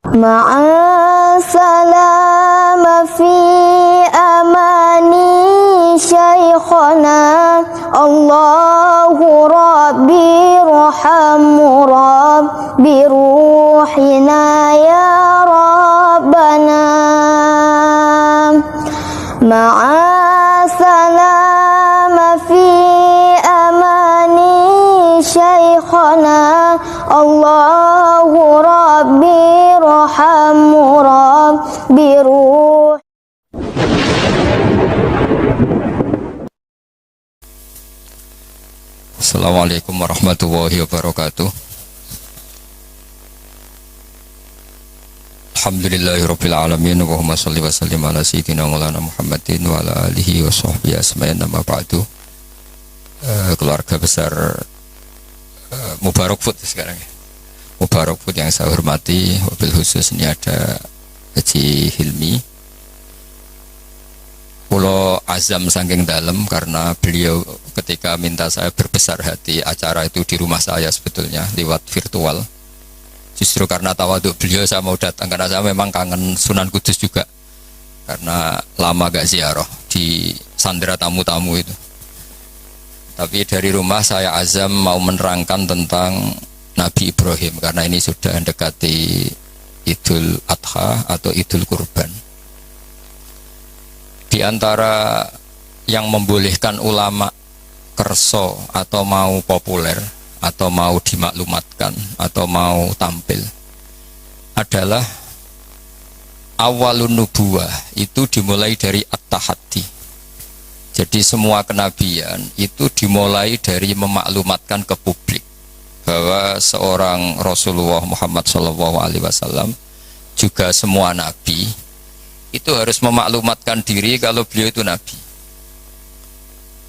Ma'a salama fi amani syaikhana Allahu Rabbi rahamu Rabbi ruhina ya Rabbana. Ma'a salama fi amani syaikhana Allahu Rabbi rahamu Rabbi ruh. Assalamualaikum warahmatullahi wabarakatuh. Alhamdulillahirabbil alamin, Allahumma shalli wa sallim ala sayyidina Maulana Muhammadin wa ala alihi wa sahbihi asma'in, amma ba'du. Keluarga besar Mubarak Food sekarang ya. Mubarak Food yang saya hormati, wabil khusus ini ada Haji Hilmi. Pulau azam saking dalam karena beliau ketika minta saya berbesar hati acara itu di rumah saya sebetulnya lewat virtual. Justru karena tawaduk beliau saya mau datang karena saya memang kangen Sunan Kudus juga karena lama gak ziarah di sandera tamu-tamu itu. Tapi dari rumah saya azam mau menerangkan tentang Nabi Ibrahim karena ini sudah mendekati Idul Adha atau Idul Kurban. Di antara yang membolehkan ulama kerso atau mau populer atau mau dimaklumatkan atau mau tampil adalah awalun nubuwah itu dimulai dari at-tahaddi. Jadi semua kenabian itu dimulai dari memaklumatkan ke publik bahwa seorang Rasulullah Muhammad SAW juga semua nabi itu harus memaklumatkan diri kalau beliau itu nabi.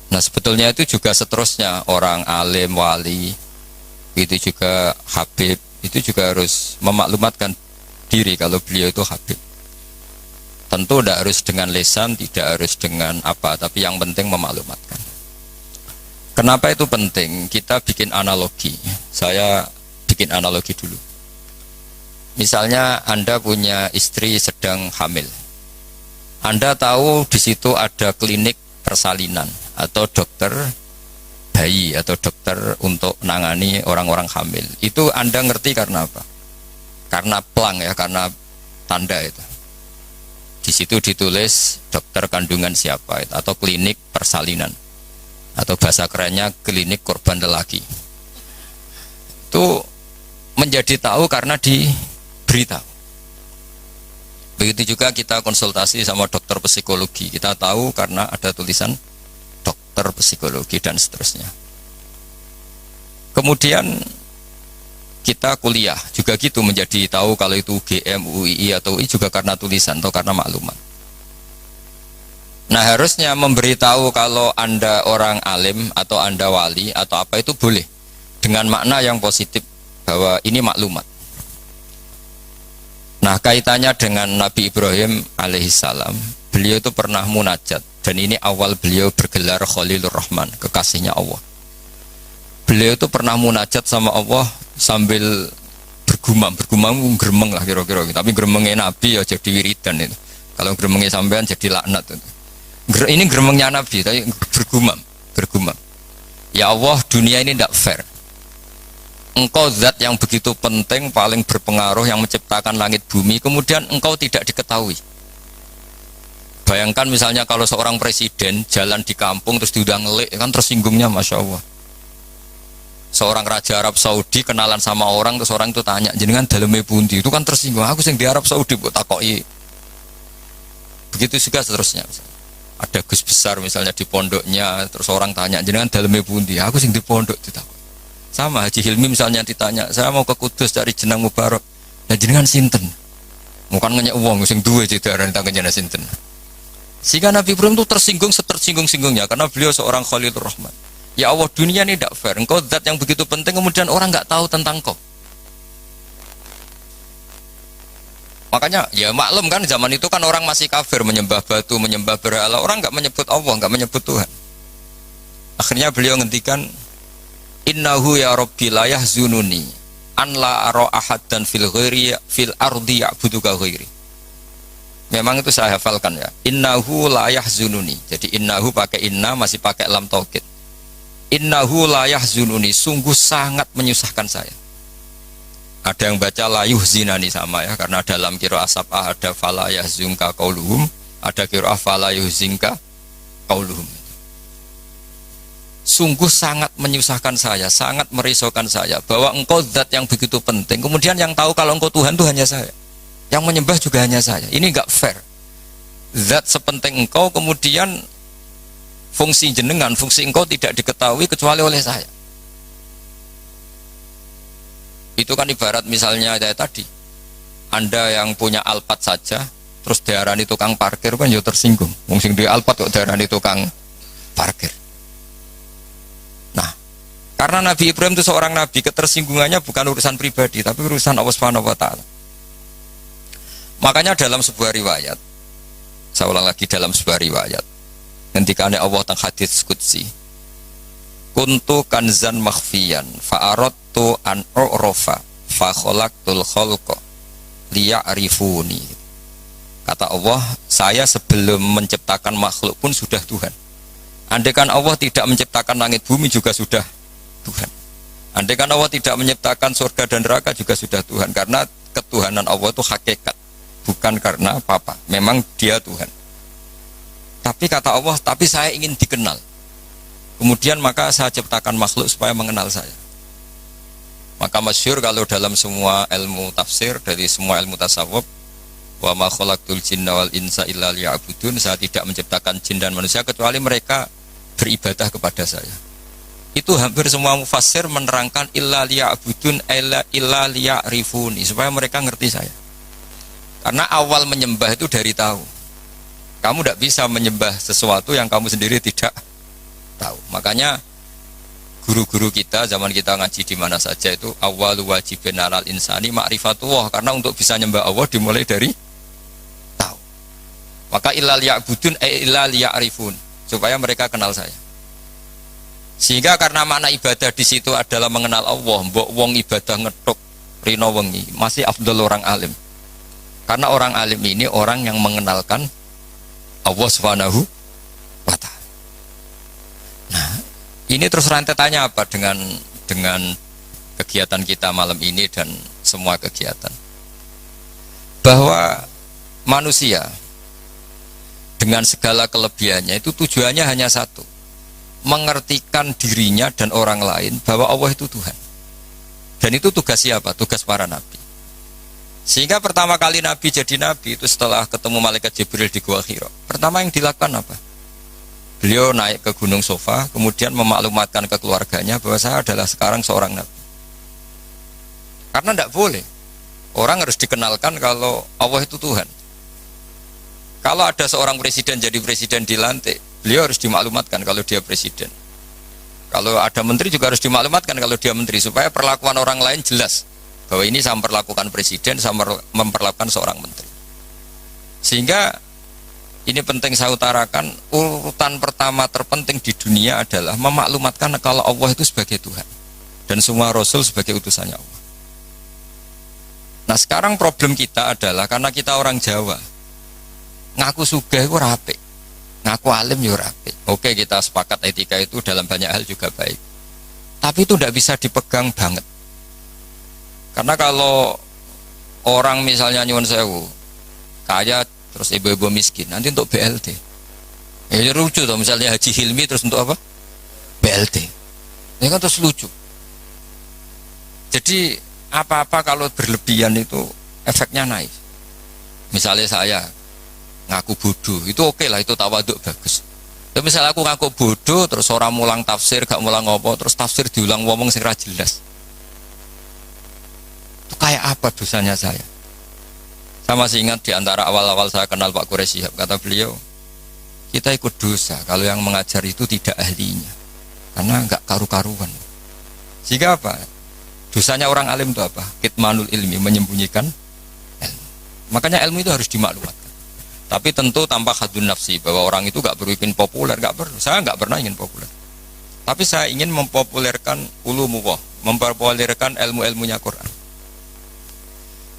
Nah sebetulnya itu juga seterusnya orang alim, wali, itu juga habib, itu juga harus memaklumatkan diri kalau beliau itu habib. Tentu tidak harus dengan lisan, tidak harus dengan apa, tapi yang penting memaklumatkan. Kenapa itu penting? Kita bikin analogi. Saya bikin analogi dulu. Misalnya Anda punya istri sedang hamil. Anda tahu di situ ada klinik persalinan atau dokter bayi atau dokter untuk menangani orang-orang hamil. Itu Anda ngerti karena apa? Karena plang ya, karena tanda itu. Di situ ditulis dokter kandungan siapa itu, atau klinik persalinan. Atau bahasa kerennya klinik korban lelaki. Itu menjadi tahu karena diberitahu. Begitu juga kita konsultasi sama dokter psikologi, kita tahu karena ada tulisan dokter psikologi dan seterusnya. Kemudian kita kuliah juga gitu menjadi tahu kalau itu UGM, UII atau UI juga karena tulisan atau karena maklumat. Nah harusnya memberitahu kalau Anda orang alim atau Anda wali atau apa itu boleh dengan makna yang positif bahwa ini maklumat. Nah kaitannya dengan Nabi Ibrahim alaihissalam, beliau itu pernah munajat dan ini awal beliau bergelar Khalilur Rahman, kekasihnya Allah. Beliau itu pernah munajat sama Allah sambil bergumam gremeng lah kira-kira, tapi gremengnya Nabi ya jadi wiridan itu. Kalau gremengnya sampean jadi laknat itu. Ini gremengnya Nabi tapi bergumam. Ya Allah, dunia ini tidak fair. Engkau zat yang begitu penting, paling berpengaruh, yang menciptakan langit bumi, kemudian engkau tidak diketahui. Bayangkan misalnya kalau seorang presiden jalan di kampung terus diundang ngelik, kan tersinggungnya Masya Allah. Seorang raja Arab Saudi kenalan sama orang, terus orang itu tanya, jenengan daleme pundi, itu kan tersinggung. Aku sing di Arab Saudi buat takoki. Begitu juga seterusnya. Ada Gus besar misalnya di pondoknya, terus orang tanya, jenengan daleme pundi, aku sing di pondok ditakok. Sama Haji Hilmi misalnya ditanya, saya mau ke Kudus cari jenang Mubarak, nah jenengan sinten? Bukan ngenyek uang, sing duwe jedaran tentang jenang sinten. Sehingga Nabi Ibrahim itu tersinggung-singgungnya karena beliau seorang Khalilur Rahman. Ya Allah, dunia ini tidak fair. Engkau zat yang begitu penting, kemudian orang nggak tahu tentang kau. Makanya ya maklum kan zaman itu kan orang masih kafir, menyembah batu, menyembah berhala. Orang nggak menyebut Allah, nggak menyebut Tuhan. Akhirnya beliau ngendikan, Innahu ya Rabbi la yahzununi an la ara ahadan fil ghairi fil ardi ya'budu ka ghairi. Memang itu saya hafalkan ya. Innahu la yahzununi. Jadi innahu pakai inna masih pakai lam taukid. Innahu la yahzununi, sungguh sangat menyusahkan saya. Ada yang baca la yuhzinani sama ya, karena dalam qiraah sab'ah ada fala yahzunka qauluhum, ada qiraah fala yuhzinka qauluhum. Sungguh sangat menyusahkan saya, sangat merisaukan saya bahwa engkau zat yang begitu penting, kemudian yang tahu kalau engkau Tuhan itu hanya saya, yang menyembah juga hanya saya. Ini enggak fair. Zat sepenting engkau, kemudian fungsi jenengan, fungsi engkau tidak diketahui kecuali oleh saya. Itu kan ibarat misalnya kayak tadi, Anda yang punya Alphard saja terus diarani tukang parkir kan ya tersinggung. Wong sing duwe Alphard kok diarani tukang parkir. Nah, karena Nabi Ibrahim itu seorang nabi, ketersinggungannya bukan urusan pribadi tapi urusan Allah Subhanahu wa taala. Makanya dalam sebuah riwayat, saya ulang lagi, dalam sebuah riwayat ketika Allah teng hadits qudsi, kuntu kanzan makhfiyan fa aradtu an u'rafa fa khalaqtul khalqa liya'rifuni. Kata Allah, saya sebelum menciptakan makhluk pun sudah Tuhan. Andaikan Allah tidak menciptakan langit bumi juga sudah Tuhan. Andaikan Allah tidak menciptakan surga dan neraka juga sudah Tuhan. Karena ketuhanan Allah itu hakikat, bukan karena apa-apa. Memang dia Tuhan. Tapi kata Allah, tapi saya ingin dikenal. Kemudian maka saya ciptakan makhluk supaya mengenal saya. Maka masyhur kalau dalam semua ilmu tafsir, dari semua ilmu tasawuf, wa ma khalaqtul jinna wal insa illa liya'budun, saya tidak menciptakan jin dan manusia kecuali mereka beribadah kepada saya. Itu hampir semua mufassir menerangkan illa liya'budun illa liya'rifuni, supaya mereka ngerti saya. Karena awal menyembah itu dari tahu. Kamu tidak bisa menyembah sesuatu yang kamu sendiri tidak tahu. Makanya guru-guru kita zaman kita ngaji di mana saja itu awal wajibin alal insani ma'rifatullah, karena untuk bisa nyembah Allah dimulai dari tahu. Maka illa liya'budun illa liya'rifun, supaya mereka kenal saya. Sehingga karena makna ibadah di situ adalah mengenal Allah, mbok wong ibadah ngetuk rino wengi masih afdal orang alim. Karena orang alim ini orang yang mengenalkan Allah Subhanahu wa ta'ala. Nah, ini terus rentetannya apa dengan kegiatan kita malam ini dan semua kegiatan? Bahwa manusia dengan segala kelebihannya itu tujuannya hanya satu, mengertikan dirinya dan orang lain bahwa Allah itu Tuhan. Dan itu tugas siapa? Tugas para nabi. Sehingga pertama kali Nabi jadi Nabi itu setelah ketemu Malaikat Jibril di Gua Hira, pertama yang dilakukan apa? Beliau naik ke Gunung Sofa, kemudian memaklumatkan ke keluarganya bahwa saya adalah sekarang seorang Nabi. Karena tidak boleh, orang harus dikenalkan kalau Allah itu Tuhan. Kalau ada seorang presiden jadi presiden dilantik, beliau harus dimaklumatkan kalau dia presiden. Kalau ada menteri juga harus dimaklumatkan kalau dia menteri, supaya perlakuan orang lain jelas bahwa ini saya memperlakukan presiden, saya memperlakukan seorang menteri. Sehingga ini penting saya utarakan, urutan pertama terpenting di dunia adalah memaklumatkan kalau Allah itu sebagai Tuhan dan semua Rasul sebagai utusannya Allah. Nah sekarang problem kita adalah karena kita orang Jawa, ngaku sugih itu rapi, ngaku alim ya rapi. Oke, kita sepakat etika itu dalam banyak hal juga baik, tapi itu tidak bisa dipegang banget. Karena kalau orang misalnya nyuwun sewu kaya terus ibu-ibu miskin, nanti untuk BLT ya lucu tuh, misalnya Haji Hilmi terus untuk apa? BLT. Ini kan terus lucu. Jadi apa-apa kalau berlebihan itu efeknya naik. Misalnya saya ngaku bodoh, itu oke lah, itu tawaduk bagus. Tapi misalnya aku ngaku bodoh terus orang mulang tafsir, gak mulang ngopo, terus tafsir diulang ngomong sing ra jelas, itu kayak apa dosanya saya? Saya masih ingat di antara awal-awal saya kenal Pak Quraish Shihab, kata beliau, kita ikut dosa kalau yang mengajar itu tidak ahlinya, karena enggak karu-karuan. Sehingga apa? Dosanya orang alim itu apa? Kitmanul ilmi, menyembunyikan ilmu. Makanya ilmu itu harus dimaklumatkan. Tapi tentu tanpa hadun nafsi, bahwa orang itu enggak perlu populer, enggak perlu. Saya enggak pernah ingin populer. Tapi saya ingin mempopulerkan ulumullah, mempopulerkan ilmu-ilmunya Quran.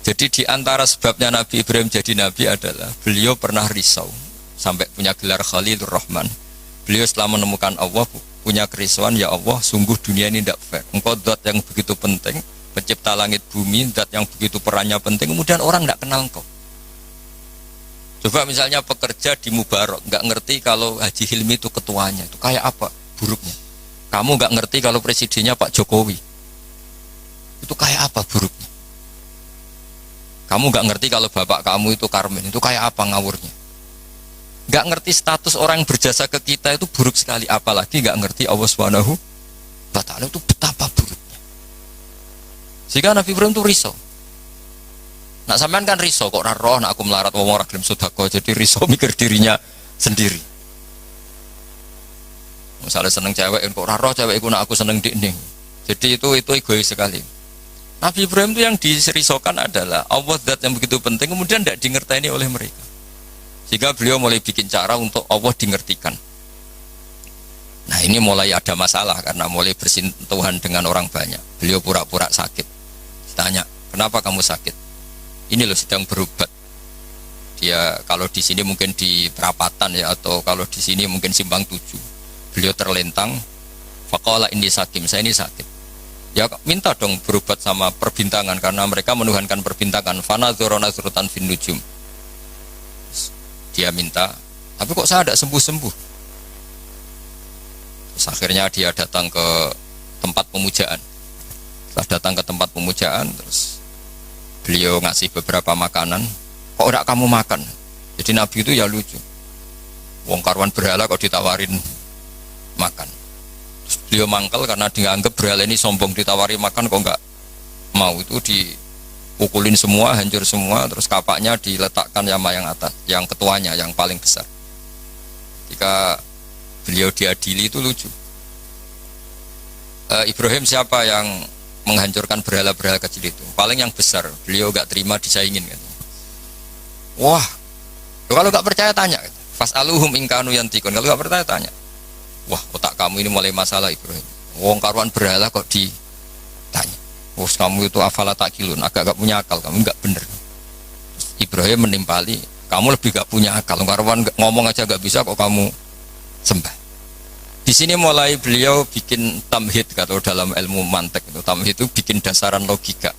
Jadi di antara sebabnya Nabi Ibrahim jadi nabi adalah beliau pernah risau sampai punya gelar Khalilur Rahman. Beliau setelah menemukan Allah punya kerisauan, ya Allah, sungguh dunia ini tidak fair. Engkau zat yang begitu penting, pencipta langit bumi, zat yang begitu perannya penting, kemudian orang tidak kenal engkau. Coba misalnya pekerja di Mubarok nggak ngerti kalau Haji Hilmi itu ketuanya, itu kayak apa buruknya. Kamu nggak ngerti kalau presidennya Pak Jokowi, itu kayak apa buruknya. Kamu nggak ngerti kalau bapak kamu itu Karmen, itu kayak apa ngawurnya. Nggak ngerti status orang yang berjasa ke kita itu buruk sekali, apalagi nggak ngerti Allah Subhanahu wa Ta'ala itu betapa buruknya. Sehingga Nabi Ibrahim itu risau. Nak sampean kan risau kok ora roh nak aku melarat wong ora gelem sedekah, jadi risau mikir dirinya sendiri. Misalnya seneng cewek kok ora roh cewek iku nak aku seneng dikne. Jadi itu egois sekali. Nabi Ibrahim itu yang dirisaukan adalah Allah zat yang begitu penting kemudian tidak dingerteni oleh mereka. Sehingga beliau mulai bikin cara untuk Allah dingertikan. Nah ini mulai ada masalah karena mulai bersentuhan dengan orang banyak. Beliau pura-pura sakit. Ditanya, kenapa kamu sakit? Ini loh sedang berobat. Dia kalau di sini mungkin di perapatan ya, atau kalau di sini mungkin Simpang 7. Beliau terlentang. Faqala inni sakim, saya ini sakit. Ya minta dong berobat sama perbintangan karena mereka menuhankan perbintangan. Fanadzura nazratan fin nujum. Dia minta, tapi kok saya tidak sembuh-sembuh. Terus akhirnya dia datang ke tempat pemujaan. Setelah datang ke tempat pemujaan, terus beliau ngasih beberapa makanan. Kok tidak kamu makan? Jadi Nabi itu ya lucu. Wong karuan berhala kok ditawarin makan. Terus beliau mangkel karena dianggap berhala ini sombong, ditawari makan kok enggak mau. Itu dipukulin semua, hancur semua, terus kapaknya diletakkan sama yang atas, yang ketuanya, yang paling besar. Ketika beliau diadili itu lucu. Ibrahim siapa yang menghancurkan berhala-berhala kecil itu? Paling yang besar, beliau gak terima disaingin kan. Wah, kalau gak percaya tanya, fas'aluhum ingkanu yantikun. Kalau gak percaya tanya. Wah, otak kamu ini mulai masalah Ibrahim. Wong karuan berhala kok ditanya. Wah, kamu itu afala takilun, agak gak punya akal, kamu gak bener. Ibrahim menimpali, kamu lebih gak punya akal. Karuan ngomong aja gak bisa kok kamu sembah. Di sini mulai beliau bikin tamhid, kalau dalam ilmu mantek itu tamhid itu bikin dasaran logika.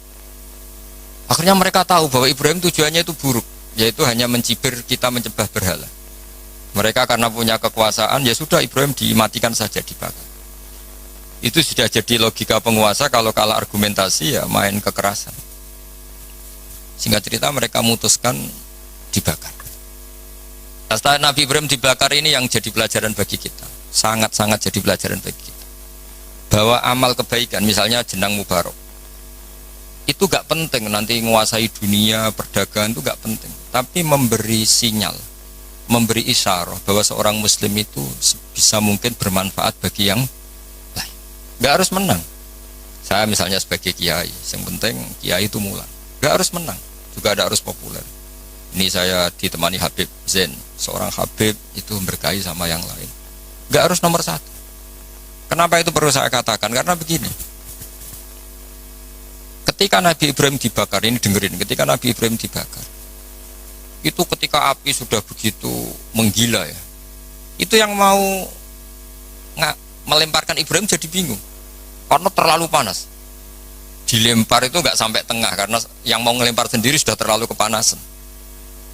Akhirnya mereka tahu bahwa Ibrahim tujuannya itu buruk, yaitu hanya mencibir kita menyembah berhala. Mereka karena punya kekuasaan, ya sudah Ibrahim dimatikan saja, dibakar. Itu sudah jadi logika penguasa, kalau kalah argumentasi ya main kekerasan. Singkat cerita mereka memutuskan dibakar. Setelah Nabi Ibrahim dibakar ini yang jadi pelajaran bagi kita. Sangat-sangat jadi pelajaran bagi kita. Bahwa amal kebaikan, misalnya jenang mubarok, itu gak penting nanti menguasai dunia, perdagangan itu gak penting. Tapi memberi sinyal, memberi isyarah bahwa seorang muslim itu bisa mungkin bermanfaat bagi yang lain. Gak harus menang. Saya misalnya sebagai kiai, yang penting kiai itu mulan. Gak harus menang, juga ada harus populer. Ini saya ditemani Habib Zain, seorang Habib itu berkahi sama yang lain. Gak harus nomor satu. Kenapa itu perlu saya katakan? Karena begini, ketika Nabi Ibrahim dibakar, ini dengerin, ketika Nabi Ibrahim dibakar, itu ketika api sudah begitu menggila ya, itu yang mau melemparkan Ibrahim jadi bingung, karena terlalu panas. Dilempar itu gak sampai tengah, karena yang mau ngelempar sendiri sudah terlalu kepanasan.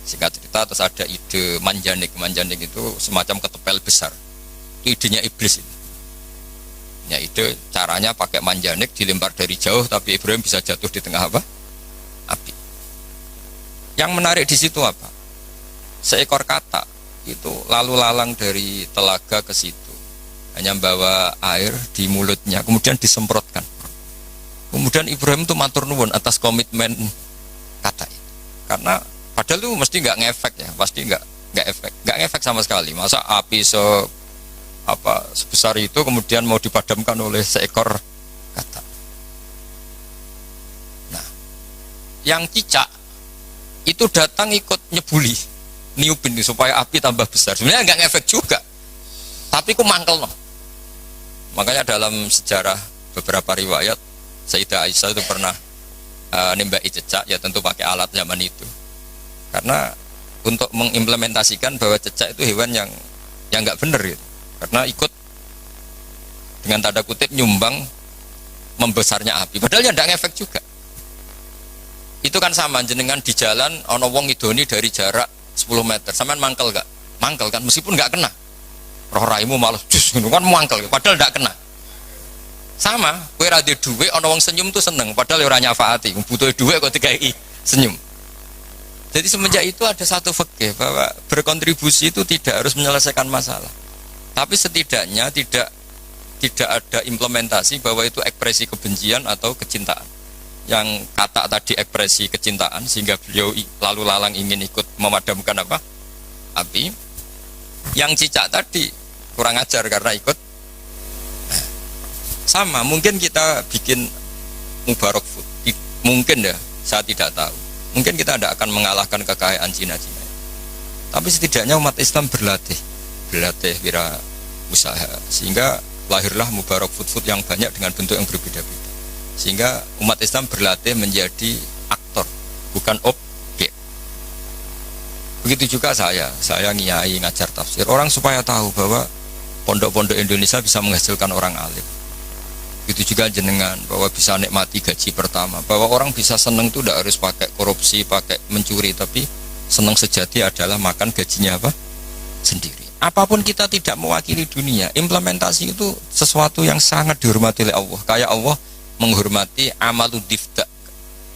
Singkat cerita, terus ada ide manjanik. Manjanik itu semacam ketepel besar. Itu idenya iblis itu. Ya ide caranya pakai manjanik dilempar dari jauh, tapi Ibrahim bisa jatuh di tengah apa? Api. Yang menarik di situ apa? Seekor katak itu lalu lalang dari telaga ke situ, hanya bawa air di mulutnya, kemudian disemprotkan. Kemudian Ibrahim itu matur nuwun atas komitmen katak itu. Karena padahal itu mesti nggak ngefek ya, pasti nggak ngefek sama sekali. Masa api sebesar itu kemudian mau dipadamkan oleh seekor katak. Nah, yang cicak itu datang ikut nyebuli, niupin supaya api tambah besar. Sebenarnya nggak ngefek juga, tapi ku mangkel no. Makanya dalam sejarah beberapa riwayat Sayyidah Aisyah itu pernah nembaki cecak, ya tentu pakai alat zaman itu. Karena untuk mengimplementasikan bahwa cecak itu hewan yang nggak benar gitu. Karena ikut dengan tanda kutip nyumbang membesarnya api. Padahal ya nggak ngefek juga. Itu kan sama jenengan di jalan ono wong ngidoni dari jarak 10 meter. Sampean mangkel gak? Mangkel kan meskipun nggak kena. Roh raimu malah jus ngono kan mangkel padahal nggak kena. Sama, kowe ra duwe ana wong senyum tuh seneng padahal ora nyafaati. Butuh duwe kok dikai senyum. Jadi semenjak itu ada satu fikih bahwa berkontribusi itu tidak harus menyelesaikan masalah. Tapi setidaknya tidak ada implementasi bahwa itu ekspresi kebencian atau kecintaan. Yang kata tadi ekspresi kecintaan sehingga beliau lalu lalang ingin ikut memadamkan apa? Api. Yang cicak tadi kurang ajar karena ikut. Sama, mungkin kita bikin Mubarak Food. Mungkin ya, saya tidak tahu. Mungkin kita tidak akan mengalahkan kekayaan Cina-Cina. Tapi setidaknya umat Islam berlatih wira usaha sehingga lahirlah Mubarak Food yang banyak dengan bentuk yang berbeda-beda. Sehingga umat Islam berlatih menjadi aktor, bukan objek. Begitu juga saya ngiyai ngajar tafsir. Orang supaya tahu bahwa pondok-pondok Indonesia bisa menghasilkan orang alim. Begitu juga jenengan bahwa bisa nikmati gaji pertama. Bahwa orang bisa senang itu tidak harus pakai korupsi, pakai mencuri, tapi senang sejati adalah makan gajinya apa? Sendiri. Apapun kita tidak mewakili dunia, implementasi itu sesuatu yang sangat dihormati oleh Allah. Kayak Allah menghormati amalud difda.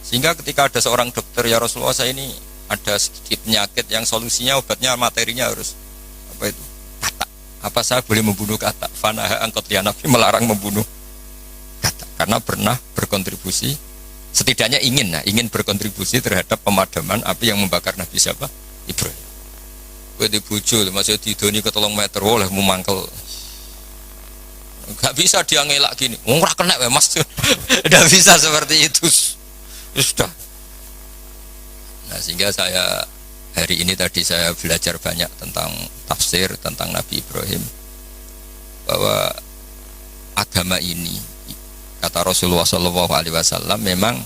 Sehingga ketika ada seorang dokter, ya Rasulullah saya ini ada sedikit penyakit yang solusinya obatnya materinya harus apa itu? Kata. Apa saya boleh membunuh kata? Fanaha angkot ya Nabi melarang membunuh kata. Karena pernah berkontribusi, setidaknya ingin berkontribusi terhadap pemadaman api yang membakar Nabi siapa? Ibrahim. Kowe dibujuk masih didoni ke 3 meter oleh mumangkel. Gak bisa dia ngelak gini. Ora kena wae Mas. Enggak bisa seperti itu. Sudah. Nah, sehingga saya hari ini tadi saya belajar banyak tentang tafsir, tentang Nabi Ibrahim. Bahwa agama ini kata Rasulullah SAW memang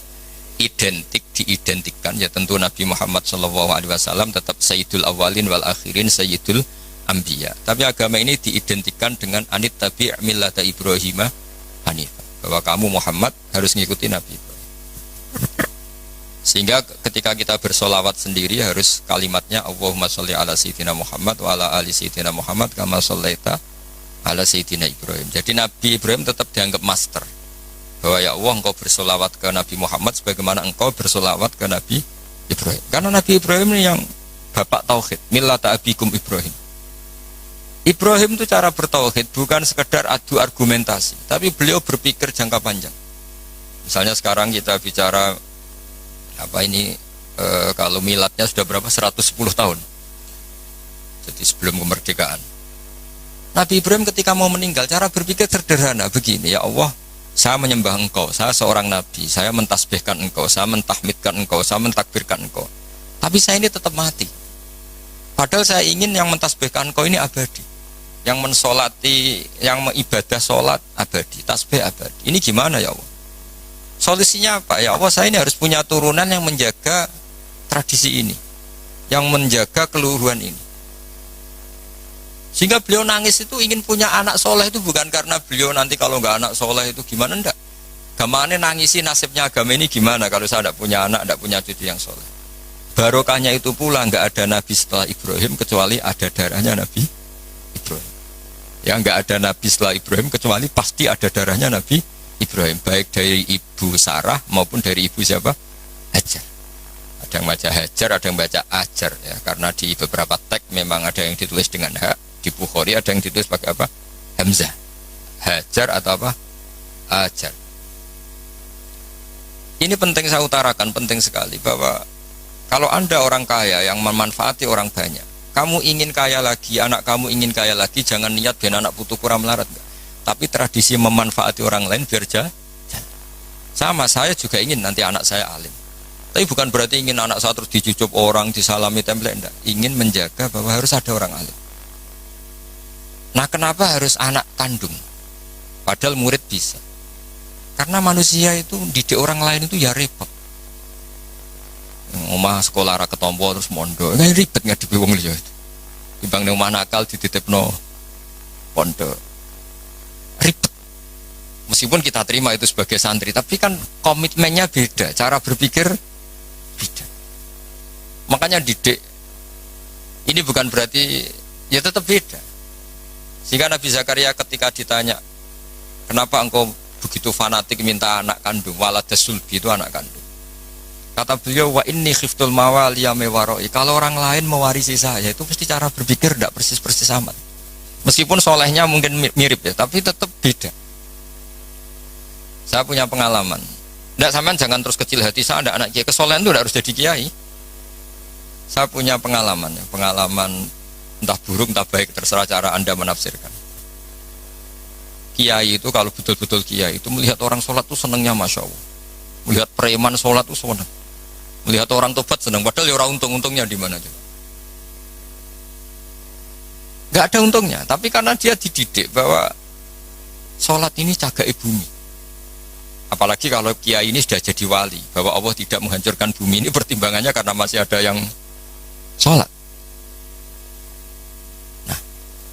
diidentikan ya tentu Nabi Muhammad SAW tetap Sayyidul Awalin wal Akhirin Sayyidul Anbiya. Tapi agama ini diidentikan dengan anit tabi' millata Ibrahim hanifah, bahwa kamu Muhammad harus mengikuti Nabi Ibrahim. Sehingga ketika kita bersolawat sendiri harus kalimatnya Allahumma sholli ala sayyidina Muhammad wa ala ali sayyidina Muhammad kama shollaita ala sayyidina Ibrahim. Jadi Nabi Ibrahim tetap dianggap master, bahwa ya Allah engkau bersolawat ke Nabi Muhammad sebagaimana engkau bersolawat ke Nabi Ibrahim. Karena Nabi Ibrahim ini yang bapak tauhid, millata abikum Ibrahim. Ibrahim itu cara bertauhid bukan sekedar adu argumentasi, tapi beliau berpikir jangka panjang. Misalnya sekarang kita bicara kalau miladnya sudah berapa? 110 tahun. Jadi sebelum kemerdekaan. Nabi Ibrahim ketika mau meninggal cara berpikir sederhana begini, ya Allah, saya menyembah engkau, saya seorang nabi, saya mentasbihkan engkau, saya mentahmidkan engkau, saya mentakbirkan engkau. Tapi saya ini tetap mati. Padahal saya ingin yang mentasbihkan engkau ini abadi, yang mensolati, yang mengibadah solat abadi, tasbih abadi. Ini gimana ya Allah? Solusinya apa? Ya Allah, saya ini harus punya turunan yang menjaga tradisi ini, yang menjaga keluhuran ini. Sehingga beliau nangis itu ingin punya anak soleh itu bukan karena beliau nanti kalau nggak anak soleh itu gimana, enggak. Gamane nangisi nasibnya agama ini gimana kalau saya tidak punya anak, tidak punya cucu yang soleh. Barokahnya itu pula nggak ada nabi setelah Ibrahim kecuali ada darahnya Nabi Ibrahim. Ya nggak ada nabi setelah Ibrahim kecuali pasti ada darahnya Nabi Ibrahim, baik dari ibu Sarah maupun dari ibu siapa? Hajar. Ada yang baca Hajar, ada yang baca Ajar ya, karena di beberapa teks memang ada yang ditulis dengan hak. Di Bukhari ada yang ditulis pakai apa? Hamzah. Hajar atau apa? Ajar. Ini penting saya utarakan, penting sekali bahwa kalau Anda orang kaya yang memanfaati orang banyak, kamu ingin kaya lagi, anak kamu ingin kaya lagi, jangan niat biar anak putu kurang melarat enggak. Tapi tradisi memanfaati orang lain biar jalan. Sama, saya juga ingin nanti anak saya alim. Tapi bukan berarti ingin anak saya terus dicucup orang, disalami template, enggak. Ingin menjaga bahwa harus ada orang alim. Nah, kenapa harus anak kandung? Padahal murid bisa. Karena manusia itu didik orang lain itu ya repot. Omah sekolah ra ketompo terus mondok. Kan ribet ngadepi wong liya itu. Timbang ning omah nakal dititipno pondok. Ribet. Meskipun kita terima itu sebagai santri, tapi kan komitmennya beda, cara berpikir beda. Makanya didik ini bukan berarti ya tetap beda. Sehingga Nabi Zakaria ketika ditanya, kenapa engkau begitu fanatik minta anak kandung, waladas sulbi itu anak kandung. Kata beliau, wa inni khiftul mawaliya mewaroi. Kalau orang lain mewarisi saya, itu pasti cara berpikir tidak persis-persis amat. Meskipun solehnya mungkin mirip ya, tapi tetap beda. Saya punya pengalaman. Tidak sampean jangan terus kecil hati, saya ada anak kiai. Kesolehan itu tidak harus jadi kiai. Saya punya pengalaman ya, pengalaman entah buruk entah baik, terserah cara Anda menafsirkan. Kiai itu kalau betul-betul kiai itu melihat orang sholat itu senengnya Masya Allah. Melihat preman sholat itu seneng. Melihat orang tobat seneng. Padahal ya orang untung-untungnya di mana juga. Gak ada untungnya. Tapi karena dia dididik bahwa sholat ini cagai bumi. Apalagi kalau kiai ini sudah jadi wali, bahwa Allah tidak menghancurkan bumi ini, pertimbangannya karena masih ada yang sholat.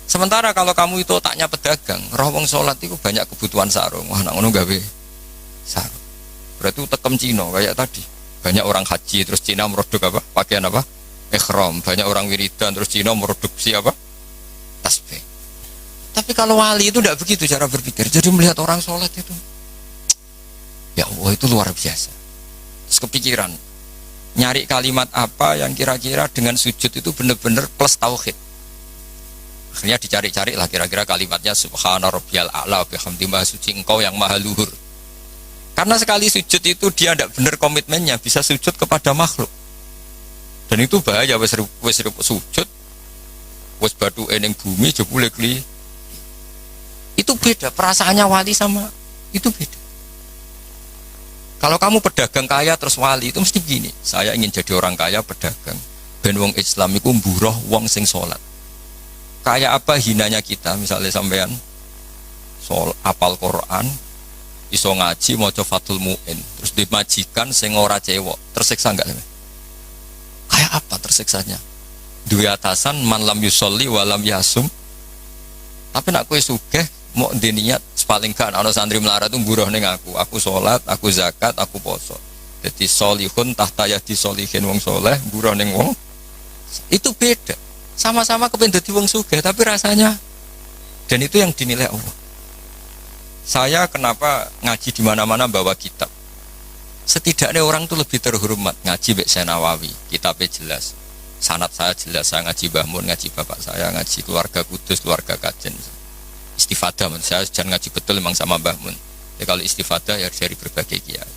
Sementara kalau kamu itu otaknya pedagang, roh wong salat itu banyak kebutuhan sarung. Wah, nak ngono gawe sarung. Berarti tekem Cina kayak tadi. Banyak orang haji terus Cina merodok apa? Pakaian apa? Ihram. Banyak orang wiridan terus Cina meroduk siapa? Tasbih. Tapi kalau wali itu tidak begitu cara berpikir. Jadi melihat orang sholat itu, ya Allah itu luar biasa. Terus kepikiran, nyari kalimat apa yang kira-kira dengan sujud itu benar-benar plus tauhid. Akhirnya dicari-cari lah kira-kira kalimatnya Subhana Rabbiyal A'la bihamdi maha suci engkau yang maha luhur. Karena sekali sujud itu dia tidak benar komitmennya, bisa sujud kepada makhluk. Dan itu bahaya, wis sujud wis batu eneng bumi jebule kli. Itu beda, perasaannya wali sama itu beda. Kalau kamu pedagang kaya terus wali itu mesti gini, saya ingin jadi orang kaya pedagang ben wong Islam iku mburoh wong sing salat. Kayak apa hinanya kita, misalnya sampean apal Quran, iso ngaji maca Fathul Mu'in, terus dimajikan sing ora cewek, tersiksa enggak? Kayak apa tersiksanya? Dua atasan man lam yusolli wa lam yasum. Tapi nak kowe sugih mau niat paling kan ana santri melarat itu buruh ning aku salat, aku zakat, aku poso. Jadi solihun tahta yadi solihin wong soleh, buruh ning wong. Itu beda. Sama-sama kepengen dadi wong sugih, tapi rasanya, dan itu yang dinilai Allah. Saya kenapa ngaji di mana-mana bawa kitab? Setidaknya orang tuh lebih terhormat ngaji Mbak Nawawi, kitabnya jelas, sanad saya jelas, saya ngaji Mbah Mun, ngaji bapak saya, ngaji keluarga Kudus, keluarga Kajen. Istifadah, saya jangan ngaji betul memang sama Mbah Mun. Ya, kalau istifadah ya dari berbagai kiai.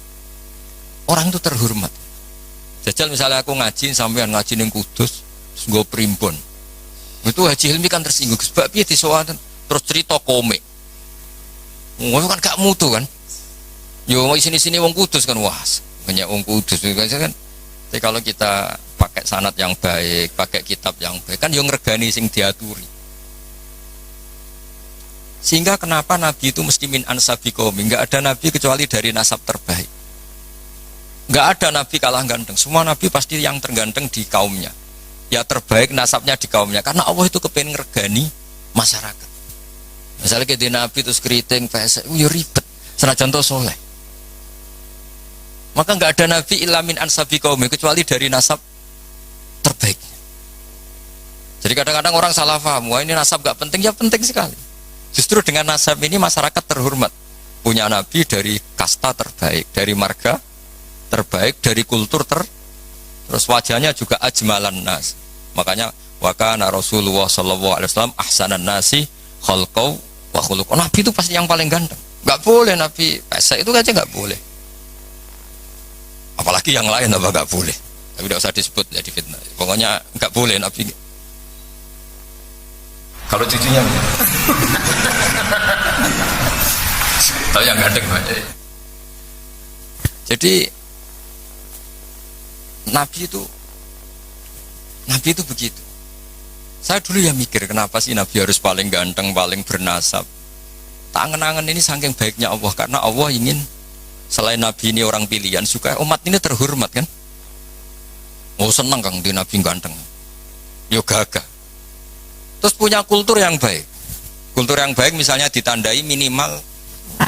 Orang itu terhormat. Jajal misalnya aku ngaji sampean ngaji ning Kudus, gue primbon. Itu Haji Hilmi kan tersinggung. Sebab dia disowan terus cerita komik. Itu kan gak mutu kan. Yo sini-sini wong Kudus kan, wah banyak wong Kudus kan. Tapi kalau kita pakai sanad yang baik, pakai kitab yang baik, kan yo ngergani sing diaturi. Sehingga kenapa Nabi itu mesti min ansabi qaumi? Enggak ada Nabi kecuali dari nasab terbaik. Enggak ada Nabi kalah ganteng. Semua Nabi pasti yang terganteng di kaumnya. Ya terbaik nasabnya di kaumnya, karena Allah itu kepengen ngergani masyarakat. Misalnya kayak di Nabi terus keriting, pesek, ya ribet, senajan to soleh. Maka nggak ada Nabi ilamin ansabi kaum kecuali dari nasab terbaiknya. Jadi kadang-kadang orang salah paham, wah ini nasab nggak penting, ya penting sekali. Justru dengan nasab ini masyarakat terhormat, punya Nabi dari kasta terbaik, dari marga terbaik, dari kultur terus wajahnya juga ajmalan nas. Makanya wa kana Rasulullah sallallahu alaihi wasallam ahsanan nasi khalqau wa khuluqan. Nabi itu pasti yang paling ganteng. Enggak boleh Nabi pesek itu aja enggak boleh. Apalagi yang lain apa enggak boleh. Tapi tidak usah disebut jadi fitnah. Pokoknya enggak boleh Nabi. Kalau cucunya tahu yang ganteng banyak. Jadi Nabi itu begitu. Saya dulu ya mikir kenapa sih Nabi harus paling ganteng, paling bernasab. Tak angen-angen ini saking baiknya Allah, karena Allah ingin selain Nabi ini orang pilihan, supaya umat ini terhormat kan. Oh senang Kang di Nabi ganteng, yo gagah. Terus punya kultur yang baik. Kultur yang baik misalnya ditandai minimal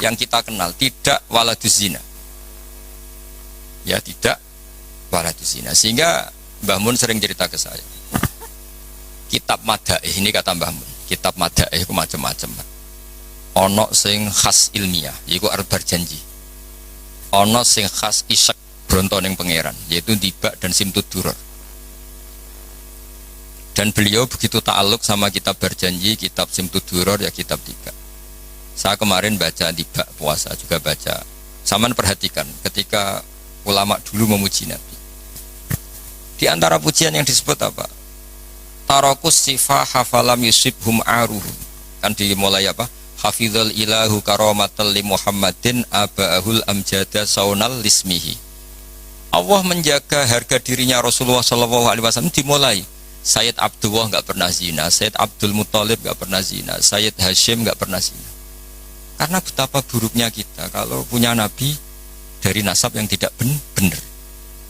yang kita kenal, tidak waladuz zina. Ya tidak waladuz zina. Sehingga Mbah Mun sering cerita ke saya. Kitab Madaih ini kata Mbah Mun, kitab Madaih itu macam-macam. Ono sing khas ilmiah, yaitu arbar janji. Ono sing khas isak brontoning pangeran, yaitu Dibak dan Simtud Duror. Dan beliau begitu ta'aluk sama kitab berjanji, kitab Simtud Duror, ya kitab Dibak. Saya kemarin baca Dibak puasa juga baca. Saman perhatikan ketika ulama dulu memuji Nabi. Di antara pujian yang disebut apa? Tarokus sifah hafalam yusibhum aruhum. Kan dimulai apa? Hafizul ilahu karomatal li Muhammadin aba'ahul amjada saunal lismihi. Allah menjaga harga dirinya Rasulullah SAW dimulai. Sayyid Abdullah nggak pernah zina, Sayyid Abdul Muthalib nggak pernah zina, Sayyid Hashim nggak pernah zina. Karena betapa buruknya kita kalau punya Nabi dari nasab yang tidak benar.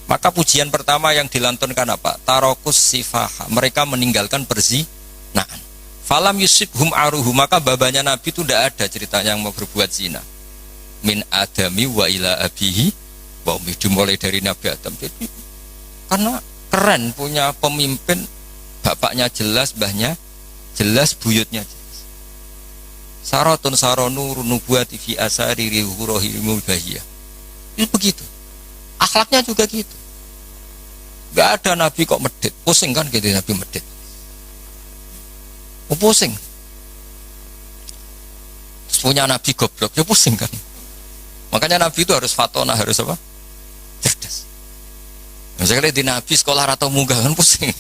Maka pujian pertama yang dilantunkan apa? Tarokus sifaha, mereka meninggalkan perzinahan. Falam yusibhum aruhu, maka babanya Nabi itu tidak ada ceritanya yang mau berbuat zina. Min adami wa ila abihi wa ummi, dimulai dari Nabi Adam. Jadi karena keren punya pemimpin, bapaknya jelas, mbahnya jelas, buyutnya jelas. Saratun saronur nubuwati fi asari rihurohimul bahiyah. Itu begitu. Akhlaknya juga gitu. Gak ada Nabi kok medit. Pusing kan gitu Nabi medit. Oh, pusing. Terus punya Nabi goblok, ya pusing kan. Makanya Nabi itu harus fatona, harus apa? Cerdas. Misalnya di Nabi sekolah atau munggah kan pusing.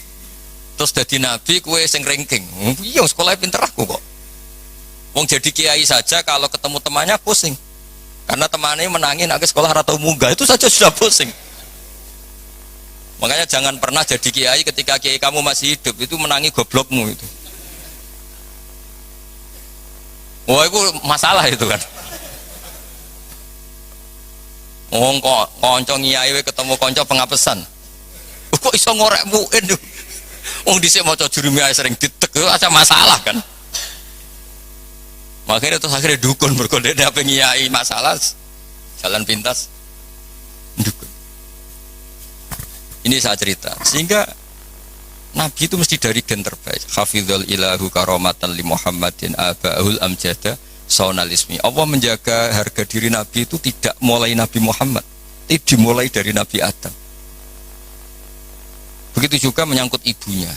Terus jadi Nabi kue sing ranking. Iya sekolah pinter aku kok. Wong jadi kiai saja kalau ketemu temannya pusing. Karena temannya menangin aku sekolah atau munggah itu saja sudah pusing. Makanya jangan pernah jadi kiai ketika kiai kamu masih hidup itu menangi goblokmu itu. Wah itu masalah itu kan. Wong kok kanca kiai ketemu kanca pengapesan. Kok iso ngorek muin. Wong dhisik maca jurumiyah sering ditek itu ada masalah kan. Makanya terus akhirnya dukun berkode apa ngiyai masalah jalan pintas dukun. Ini saya cerita sehingga Nabi itu mesti dari gen terbaik. Hafizul ilahu karomatan li Muhammadin aba'ul amjada saunalismi. Allah menjaga harga diri Nabi itu tidak mulai Nabi Muhammad, tapi dimulai dari Nabi Adam. Begitu juga menyangkut ibunya,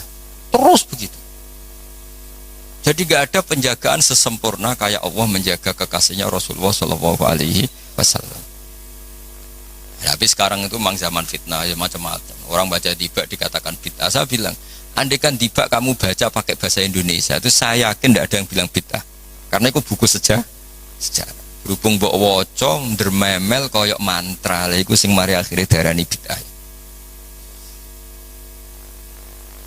terus begitu. Jadi gak ada penjagaan sesempurna kayak Allah menjaga kekasihnya Rasulullah Shallallahu Alaihi Wasallam. Tapi sekarang itu memang zaman fitnah ya macam-macam. Orang baca Dibak dikatakan bid'ah. Saya bilang, andai kan Dibak kamu baca pakai bahasa Indonesia, itu saya yakin tidak ada yang bilang bid'ah. Karena itu buku sejarah. Berhubung mbok waca ndermemel koyok mantra, lha iku sing mari akhire darani bid'ah.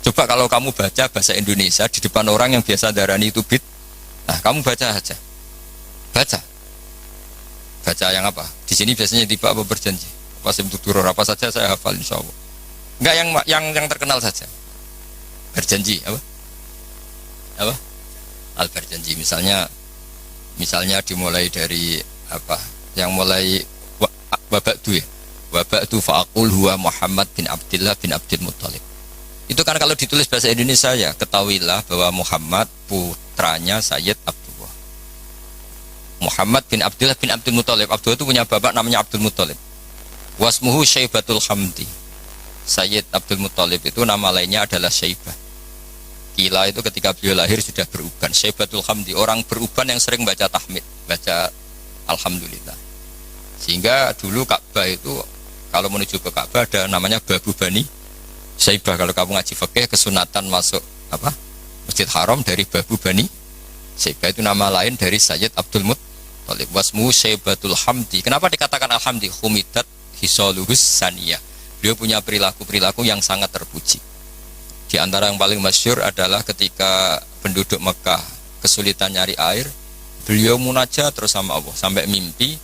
Coba kalau kamu baca bahasa Indonesia di depan orang yang biasa darani itu nah kamu baca aja. Baca yang apa? Di sini biasanya Dibak apa berjanji? Apa Simtud Duror apa saja saya hafal insyaallah. Enggak yang terkenal saja. Berjanji apa? Apa? Al berjanji misalnya dimulai dari apa? Yang mulai wabaktu ya. Wabaktu faqul huwa Muhammad bin Abdullah bin Abdul Muthalib. Itu kan kalau ditulis bahasa Indonesia ya, ketahuilah bahwa Muhammad putranya Sayyid Abdullah. Muhammad bin Abdullah bin Abdul Muthalib. Abdullah itu punya bapak namanya Abdul Muthalib. Wasmuhu Syaibatul Hamdi. Sayyid Abdul Muthalib itu nama lainnya adalah Syaibah. Kila itu ketika beliau lahir sudah beruban. Syaibatul Hamdi, orang beruban yang sering baca tahmid, baca Alhamdulillah. Sehingga dulu Ka'bah itu kalau menuju ke Ka'bah ada namanya Babu Bani Syaibah. Kalau kamu ngaji fikih kesunatan masuk apa? Masjid Haram dari Babu Bani Syaibah, itu nama lain dari Sayyid Abdul Muthalib. Wasmu Syaibatul Hamdi. Kenapa dikatakan Alhamdi? Humidat hisaluhus saniyah. Beliau punya perilaku-perilaku yang sangat terpuji. Di antara yang paling masyhur adalah ketika penduduk Mekah kesulitan nyari air, beliau munajat terus sama Allah sampai mimpi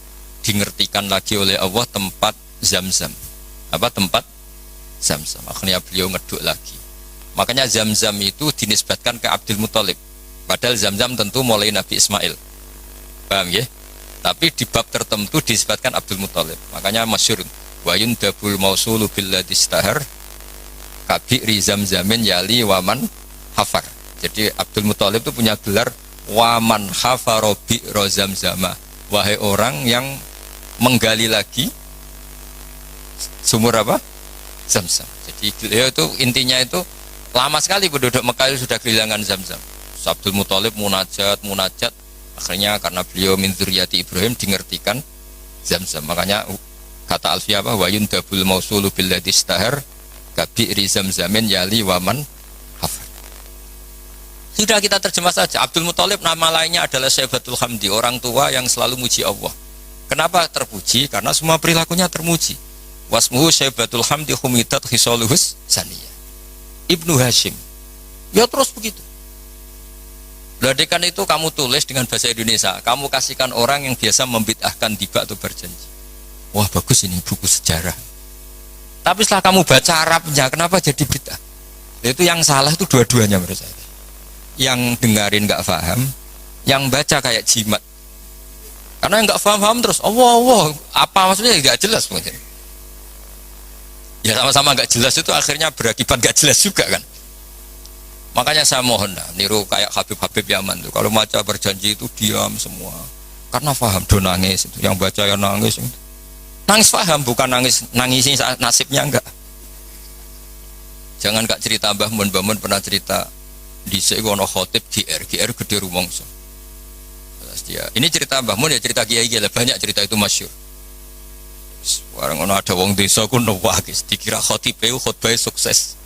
dingertikan lagi oleh Allah tempat Zam-Zam. Apa tempat Zam-Zam? Akhirnya beliau ngeduk lagi. Makanya Zam-Zam itu dinisbatkan ke Abdul Muthalib. Padahal Zam-Zam tentu mulai Nabi Ismail. Paham ya? Tapi di bab tertentu disebutkan Abdul Muthalib. Makanya masyhur wa yundabul mausulu billadhi istahar kabi'ri Zamzamin yali waman hafar. Jadi Abdul Muthalib itu punya gelar waman hafarobi rozamzama, wahai orang yang menggali lagi sumur apa? Zam-Zam. Jadi beliau itu intinya itu lama sekali penduduk Mekah itu sudah kehilangan Zam-Zam. Abdul Muthalib munajat, akhirnya karena beliau min dzurriyyati Ibrahim dingertikan Zam-Zam. Makanya kata Alfiyah apa? Wa yundabul mausulu billadhi istahar kabi'ri Zamzamin yali waman hafar. Sudah kita terjemah saja. Abdul Muthalib nama lainnya adalah Syaibatul Hamdi, orang tua yang selalu muji Allah. Kenapa terpuji? Karena semua perilakunya termuji. Wasmuhu Syaibatul Hamdi humidat hisaluhus saniyah. Ibnu Hashim. Ya terus begitu. Ladekan itu kamu tulis dengan bahasa Indonesia, kamu kasihkan orang yang biasa membid'ahkan tiba atau berjanji. Wah bagus ini buku sejarah. Tapi setelah kamu baca Arabnya, kenapa jadi bid'ah? Itu yang salah itu dua-duanya menurut saya. Yang dengarin nggak paham, yang baca kayak jimat. Karena yang nggak paham terus, Allah, apa maksudnya nggak jelas mungkin. Ya sama-sama nggak jelas itu akhirnya berakibat nggak jelas juga kan. Makanya saya mohon niru kayak Habib Yaman tuh. Kalau baca berjanji itu diam semua. Karena paham do nangis itu. Yang baca yang nangis itu. Nangis paham bukan nangisin saat nasibnya enggak. Jangan gak cerita Mbah Mun pernah cerita di sekolah khotib GR gede rumongso. Dia ini cerita Mbah Mun ya cerita kiai lah banyak cerita itu masyhur. Orang ono ada wong desa ku nuwakis dikira khotib khotbah sukses.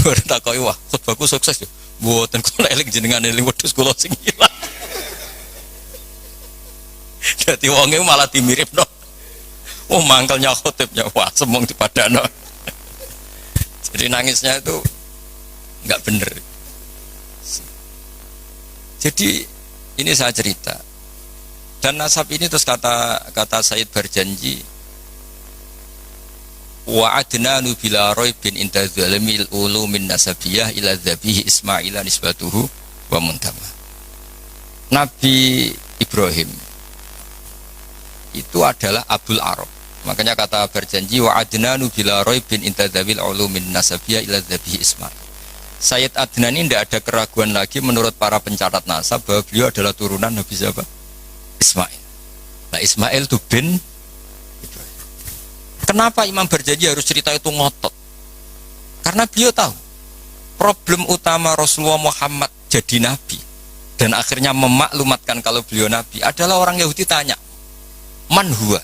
Ora takoki wah khotbahku sukses yo. Mboten kula eling jenengan eling wedhus kula sing ilang. Dadi wonge malah dimiripno. Oh mangkelnya khotibnya wah semong di padano. Jadi nangisnya itu nggak bener. Jadi ini saya cerita dan nasab ini terus kata Said berjanji wa adnanu bila raibin inda zalimil ulumin nasabiyah ila dzabihi Ismaila nisbatuhu wa muntama. Nabi Ibrahim itu adalah Abul Arab. Makanya kata berjanji wa adnanu bila raibin inta dzawil ulumin nasabiyah ila dzabihi Ismail. Sayyid Adnan ini tidak ada keraguan lagi menurut para pencatat nasab bahwa beliau adalah turunan Nabi siapa? Ismail. Nah Ismail itu bin Ibrahim. Kenapa Imam berjanji harus cerita itu ngotot? Karena beliau tahu problem utama Rasulullah Muhammad jadi Nabi dan akhirnya memaklumatkan kalau beliau Nabi adalah orang Yahudi tanya man huwa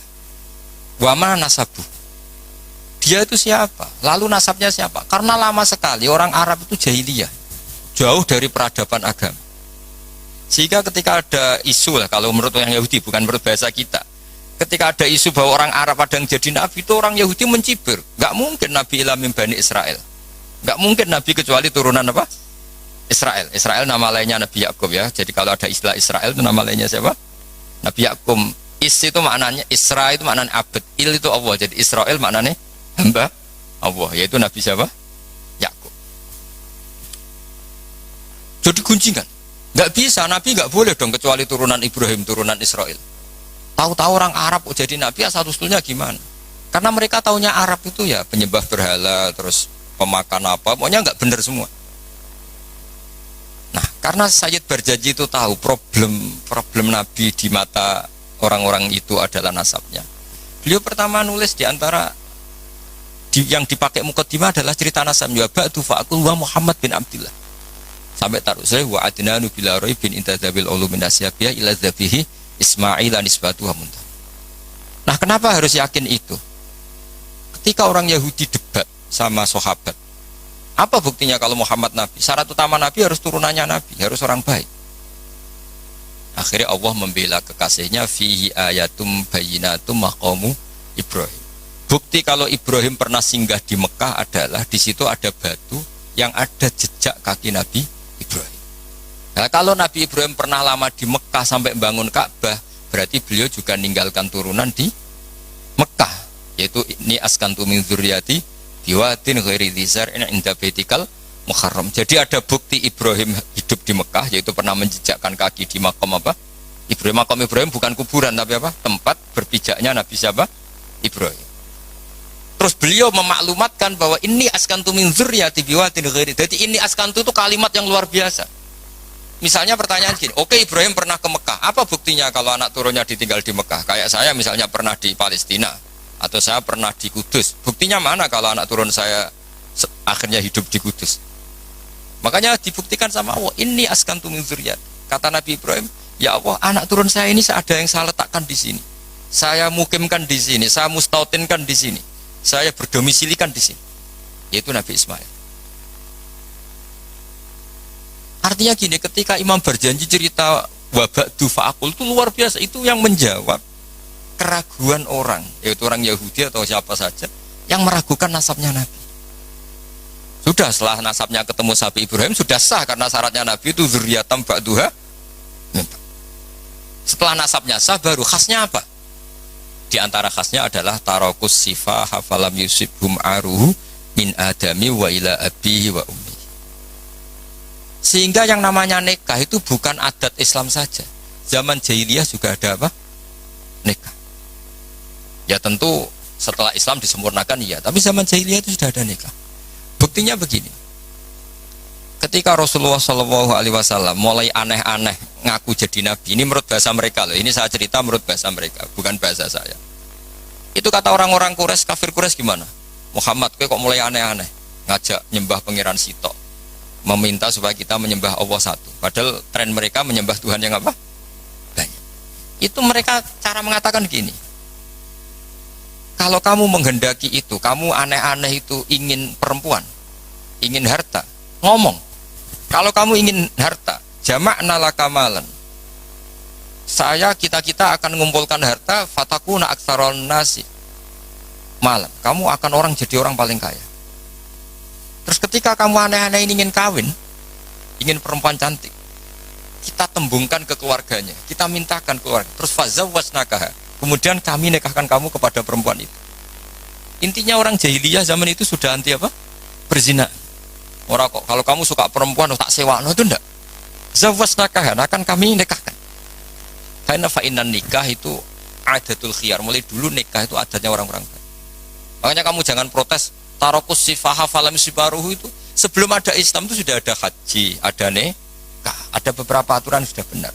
wa ma nasabu, dia itu siapa, lalu nasabnya siapa? Karena lama sekali orang Arab itu jahiliyah, jauh dari peradaban agama, sehingga ketika ada isu lah, kalau menurut orang Yahudi bukan menurut bahasa kita, ketika ada isu bahwa orang Arab ada yang jadi Nabi itu orang Yahudi mencibir, gak mungkin Nabi ila min Bani Israel, gak mungkin Nabi kecuali turunan apa? Israel nama lainnya Nabi Yakub ya, jadi kalau ada istilah Israel itu nama lainnya siapa? Nabi Yakub. Is itu maknanya, Isra itu maknanya abad, Il itu Allah, jadi Israel maknanya hamba Allah, yaitu Nabi siapa? Yakub. Jadi guncingan, nggak bisa, Nabi nggak boleh dong kecuali turunan Ibrahim, turunan Israel. Tahu-tahu orang Arab jadi Nabi asal-usulnya gimana? Karena mereka taunya Arab itu ya penyembah berhala, terus pemakan apa, pokoknya nggak benar semua. Nah, karena Sayyid berjanji itu tahu problem Nabi di mata orang-orang itu adalah nasabnya. Beliau pertama nulis di antara yang dipakai mukaddimah adalah cerita nasabnya. Ba'du fa'akul wa Muhammad bin Abdillah. Sampai taruh saya wa adnanu bila raibin inta dzabil ulumin nasyabiyah ila dzabihi Ismail nisbatuha muntah. Nah, kenapa harus yakin itu? Ketika orang Yahudi debat sama sahabat, apa buktinya kalau Muhammad Nabi? Syarat utama Nabi harus turunannya Nabi, harus orang baik. Akhirnya Allah membela kekasihnya fihi ayatum bayyinatum maqamu Ibrahim. Bukti kalau Ibrahim pernah singgah di Mekah adalah di situ ada batu yang ada jejak kaki Nabi Ibrahim. Nah, kalau Nabi Ibrahim pernah lama di Mekah sampai bangun Ka'bah, berarti beliau juga meninggalkan turunan di Mekah, yaitu ini askantu min dzurriyyati biwadin ghairi dzar'in inda baitikal muharram. Jadi ada bukti Ibrahim hidup di Mekah, yaitu pernah menjejakkan kaki di makam apa? Ibrahim. Makam Ibrahim bukan kuburan tapi apa? Tempat berpijaknya Nabi siapa? Ibrahim. Terus beliau memaklumatkan bahwa ini askantu min dzurriyyati biwadin ghairi. Jadi ini askantu itu kalimat yang luar biasa. Misalnya pertanyaan gini, oke Ibrahim pernah ke Mekah, apa buktinya kalau anak turunnya ditinggal di Mekah? Kayak saya misalnya pernah di Palestina, atau saya pernah di Kudus. Buktinya mana kalau anak turun saya akhirnya hidup di Kudus? Makanya dibuktikan sama Allah, ini askantu min dzurriyyati. Kata Nabi Ibrahim, ya Allah, anak turun saya ini ada yang saya letakkan di sini. Saya mukimkan di sini, saya mustautinkan di sini. Saya berdomisilikan di sini. Yaitu Nabi Ismail. Artinya gini, ketika Imam berjanji cerita waba'du fa'akul itu luar biasa, itu yang menjawab keraguan orang, yaitu orang Yahudi atau siapa saja yang meragukan nasabnya Nabi. Sudah setelah nasabnya ketemu sahabat Ibrahim sudah sah, karena syaratnya Nabi itu dzurriyyatan ba'duha. Setelah nasabnya sah baru khasnya apa? Di antara khasnya adalah tarakus sifah hafalam yusibhum aruhu min adami wa ila abihi wa ummi. Sehingga yang namanya nikah itu bukan adat Islam saja. Zaman jahiliyah juga ada apa? Nikah. Ya tentu setelah Islam disempurnakan iya, tapi zaman jahiliyah itu sudah ada nikah. Buktinya begini. Ketika Rasulullah SAW mulai aneh-aneh ngaku jadi nabi, ini menurut bahasa mereka loh. Ini saya cerita menurut bahasa mereka, bukan bahasa saya. Itu kata orang-orang Quraisy, kafir Quraisy gimana? Muhammad, kok mulai aneh-aneh ngajak nyembah pangeran Sitok, meminta supaya kita menyembah Allah satu. Padahal tren mereka menyembah Tuhan yang apa? Banyak. Itu mereka cara mengatakan gini. Kalau kamu menghendaki itu, kamu aneh-aneh itu ingin perempuan, ingin harta, ngomong. Kalau kamu ingin harta, jama'na laka malan. Kita akan mengumpulkan harta, fatakuna aktsaron nasi malan. Kamu akan orang jadi orang paling kaya. Terus ketika kamu aneh-aneh ingin kawin, ingin perempuan cantik, kita tembungkan ke keluarganya, kita mintakan keluarga. Terus fazawwajnakaha, kemudian kami nikahkan kamu kepada perempuan itu. Intinya orang jahiliyah zaman itu sudah anti apa? Berzina. Orang kok kalau kamu suka perempuan tak sewakno itu enggak. Zawwajnakaha, akan kami nikahkan. Karena fa'inan nikah itu adatul khiyar. Mulai dulu nikah itu adatnya orang-orang. Makanya kamu jangan protes. Tarokus sifaha falam sibaruhu itu sebelum ada Islam itu sudah ada haji, ada nikah, ada beberapa aturan sudah benar.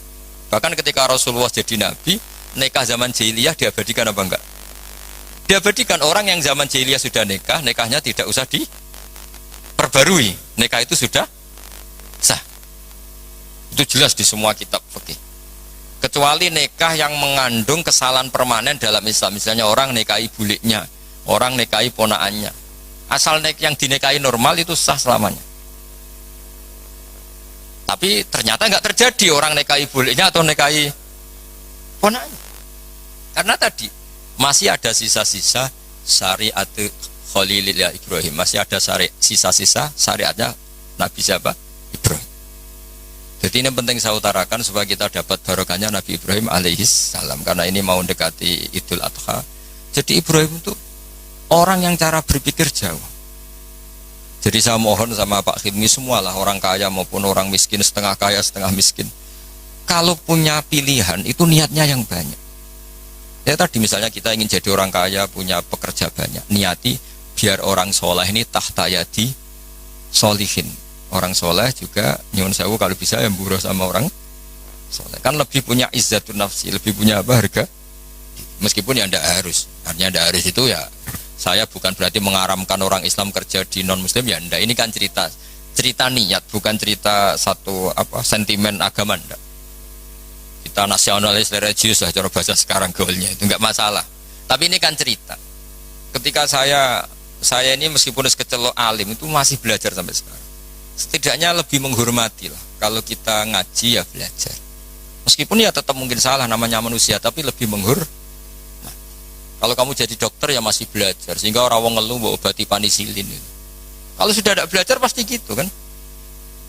Bahkan ketika Rasulullah jadi nabi, nikah zaman jahiliyah diabadikan apa enggak? Diabadikan. Orang yang zaman jahiliyah sudah nikah, nikahnya tidak usah diperbarui. Nikah itu sudah sah. Itu jelas di semua kitab fikih. Kecuali nikah yang mengandung kesalahan permanen dalam Islam. Misalnya orang nikahi buliknya, orang nikahi ponaannya. Asal yang dinikahi normal itu sah selamanya. Tapi ternyata nggak terjadi orang nikahi buliknya atau nikahi ponaknya. Karena tadi masih ada sisa-sisa syariat Khalilillah Ibrahim, masih ada sisa-sisa syariatnya Nabi siapa? Ibrahim. Jadi ini penting saya utarakan supaya kita dapat barokahnya Nabi Ibrahim alaihis salam, karena ini mau mendekati Idul Adha. Jadi Ibrahim itu orang yang cara berpikir jauh. Jadi saya mohon sama Pak Khidmi semualah, orang kaya maupun orang miskin, setengah kaya setengah miskin, kalau punya pilihan itu niatnya yang banyak. Ya tadi misalnya kita ingin jadi orang kaya, punya pekerja banyak, niati biar orang soleh ini tahta yadi solihin. Orang soleh juga nyuwun sewu kalau bisa yang buruh sama orang soleh, kan lebih punya izzatun nafsi, lebih punya apa, harga. Meskipun ya tidak harus, artinya tidak harus itu ya, saya bukan berarti mengaramkan orang Islam kerja di non muslim ya enggak. Ini kan cerita niat, bukan cerita satu apa sentimen agama enggak. Kita nasionalis religius lah cara bahasa sekarang goalnya itu enggak masalah. Tapi ini kan cerita. Ketika saya ini meskipun sekecelok alim itu masih belajar sampai sekarang. Setidaknya lebih menghormati lah. Kalau kita ngaji ya belajar. Meskipun ya tetap mungkin salah, namanya manusia, tapi lebih menghormati. Kalau kamu jadi dokter ya masih belajar, sehingga orang wong ngeluh mbok obati penisilin itu. Kalau sudah tidak belajar pasti gitu kan.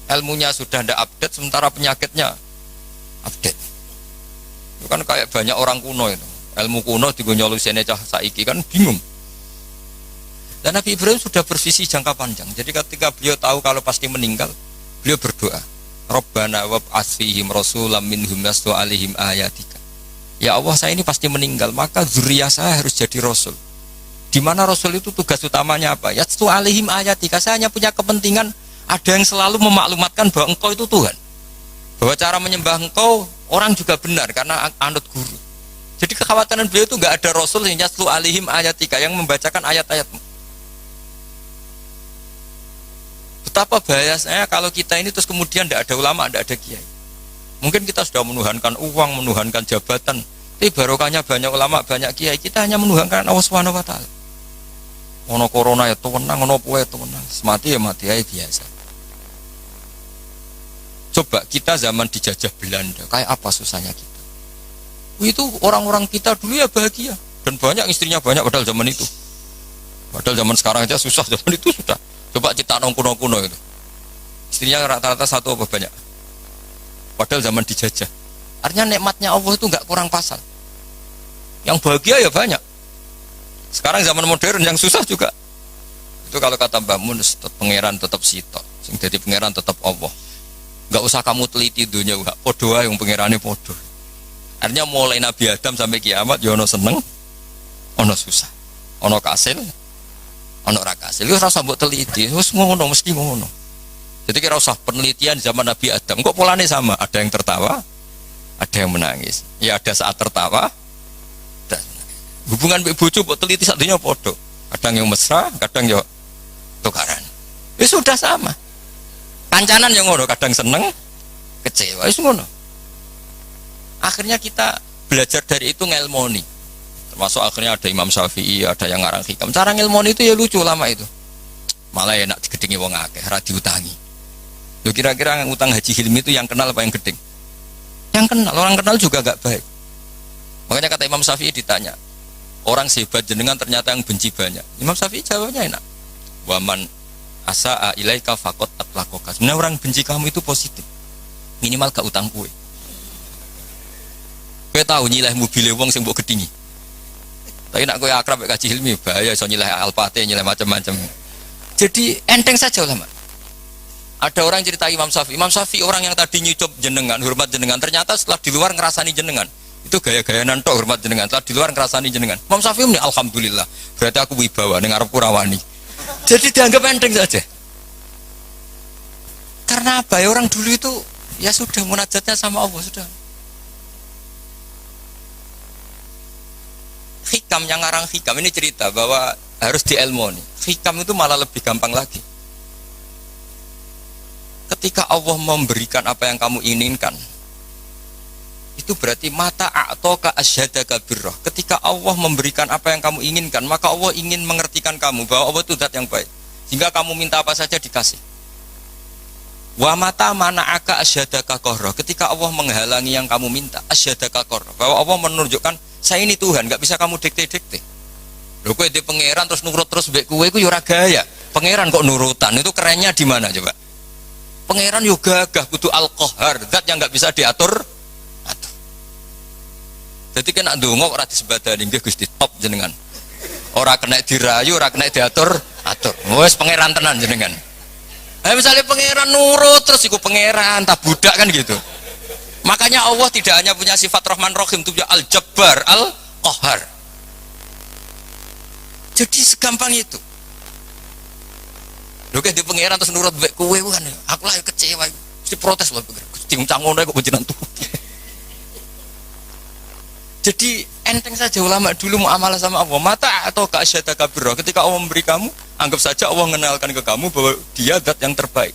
Ilmunya sudah tidak update, sementara penyakitnya update. Itu kan kayak banyak orang kuno itu. Ilmu kuno digonyolusene cah saiki kan bingung. Dan Nabi Ibrahim sudah bervisi jangka panjang. Jadi ketika beliau tahu kalau pasti meninggal, beliau berdoa, Rabbana wab'ats fihim rasulam minhum yatlu 'alaihim ayatika. Ya Allah, saya ini pasti meninggal, maka zuriyah saya harus jadi rasul. Di mana rasul itu tugas utamanya apa? Yatlu 'alaihim ayatika. Saya hanya punya kepentingan ada yang selalu memaklumatkan bahwa engkau itu Tuhan. Bahwa cara menyembah engkau orang juga benar karena anut guru. Jadi kekhawatiran beliau itu enggak ada rasul yang yatlu 'alaihim ayatika yang membacakan ayat-ayatmu. Betapa bahayanya kalau kita ini terus kemudian tidak ada ulama, tidak ada kiai. Mungkin kita sudah menuhankan uang, menuhankan jabatan, tapi barokahnya banyak ulama, banyak kiai, kita hanya menuhankan Allah Subhanahu wa taala. Ono corona ya tenang, ono poe tenang, mati ya mati aja biasa. Coba kita zaman dijajah Belanda, kayak apa susahnya kita. Itu orang-orang kita dulu ya bahagia dan banyak istrinya banyak padahal zaman itu. Padahal zaman sekarang aja susah, zaman itu sudah. Coba cita nong kuno-kuno itu. Istrinya rata-rata satu apa banyak. Padahal zaman dijajah. Artinya nikmatnya Allah itu enggak kurang pasal. Yang bahagia ya banyak. Sekarang zaman modern yang susah juga. Itu kalau kata Mbah Mun, pangeran tetap sitok. Sing jadi pangeran tetap Allah. Enggak usah kamu teliti dunia, enggak podo wae wong pangerane podo. Artinya mulai Nabi Adam sampai kiamat ya ono seneng, ono susah. Ono kasil, ono ra kasil. Wis ora usah mbok teliti, wis ngono mesti ngono. Jadi kira usah penelitian zaman Nabi Adam. Kok polanya sama? Ada yang tertawa, ada yang menangis. Ya ada saat tertawa. Dan hubungan mbek bojo mbok teliti sak dunya padha. Kadang yang mesra, kadang ya tukaran. Ya sudah sama. Kancanan yang ngono, kadang seneng, kecewa, wis ngono. Akhirnya kita belajar dari itu ngelmoni. Termasuk akhirnya ada Imam Syafi'i, ada yang ngarang hikam. Cara ngelmoni itu ya lucu lama itu. Malah enak digedingi wong akeh, ora diutangi. Loh kira-kira yang utang Haji Hilmi itu yang kenal apa yang gedeng? Yang kenal, orang kenal juga gak baik. Makanya kata Imam Syafi'i ditanya, orang sehebat jenengan ternyata yang benci banyak. Imam Syafi'i jawabnya enak. Waman asa'a ilaika faqad atlaqaka. Sebenarnya orang benci kamu itu positif. Minimal gak utang kue. Kue tahu nyilah mobil wong sing mbok gedingi. Tapi nak kue akrab mek Haji Hilmi bahaya iso nyilah Alphate, nyilah macam-macam. Jadi enteng saja ulama. Ada orang cerita Imam Syafi'i orang yang tadi nyucup jenengan, hormat jenengan, ternyata setelah di luar ngerasani jenengan. Itu gaya-gayanan tok hormat jenengan, setelah di luar ngerasani jenengan. Imam Syafi'i ini alhamdulillah, berarti aku wibawa ning arepku rawani. Jadi dianggap enteng saja. Karena apa? Ya orang dulu itu ya sudah munajatnya sama Allah sudah. Hikam yang ngarang hikam ini cerita bahwa harus diilmoni. Hikam itu malah lebih gampang lagi. Ketika Allah memberikan apa yang kamu inginkan, itu berarti mata a'toka asyhadaka birrah. Ketika Allah memberikan apa yang kamu inginkan, maka Allah ingin mengertikan kamu bahwa Allah itu zat yang baik. Sehingga kamu minta apa saja dikasih. Wa mata mana'aka asyhadaka qarra. Ketika Allah menghalangi yang kamu minta, asyhadaka qarra. Bahwa Allah menunjukkan saya ini Tuhan, enggak bisa kamu dikte-dikte. Lho kowe di pangeran terus nurut terus mbek kowe iku ya ora gaya. Pangeran kok nurutan, itu kerennya di mana coba? Pangeran yo gagah kudu al-qahar, zat yang enggak bisa diatur. Jadi kena ndonga ora disebadani nggih Gusti top jenengan. Ora kena dirayu, ora kena diatur, atur. Wis pangeran tenan jenengan. Misalnya pangeran nurut terus iku pangeran, tak budak kan gitu. Makanya Allah tidak hanya punya sifat Rahman Rahim, itu punya Al-Jabbar, Al-Qahar. Jadi segampang itu. Lho kayak di pangeran terus nurut mbek kowe kan. Aku lah kecewa. Mesti protes lho. Gusti ngono kok panjenengan tuh. Jadi enteng saja ulama dulu muamalah sama Allah. Mata atau ka'asyadaka birra. Ketika Allah memberi kamu, anggap saja Allah mengenalkan ke kamu bahwa dia zat yang terbaik.